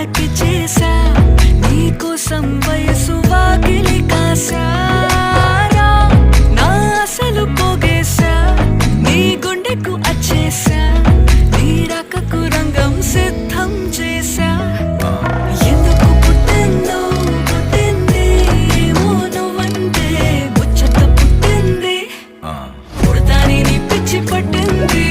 గోడకి చేసా నీకోసం వయసు వాకిలి కాసారా నా అసలు పోగేశా నీ గుండెకు అచ్చేసా నీ రాకకు రంగం సిద్ధం చేసా ఎందుకు పుట్టిందో పుట్టింది ఏమో నువ్వంటే ముచ్చట పుట్టింది పుడతాని నీ పిచ్చి పట్టింది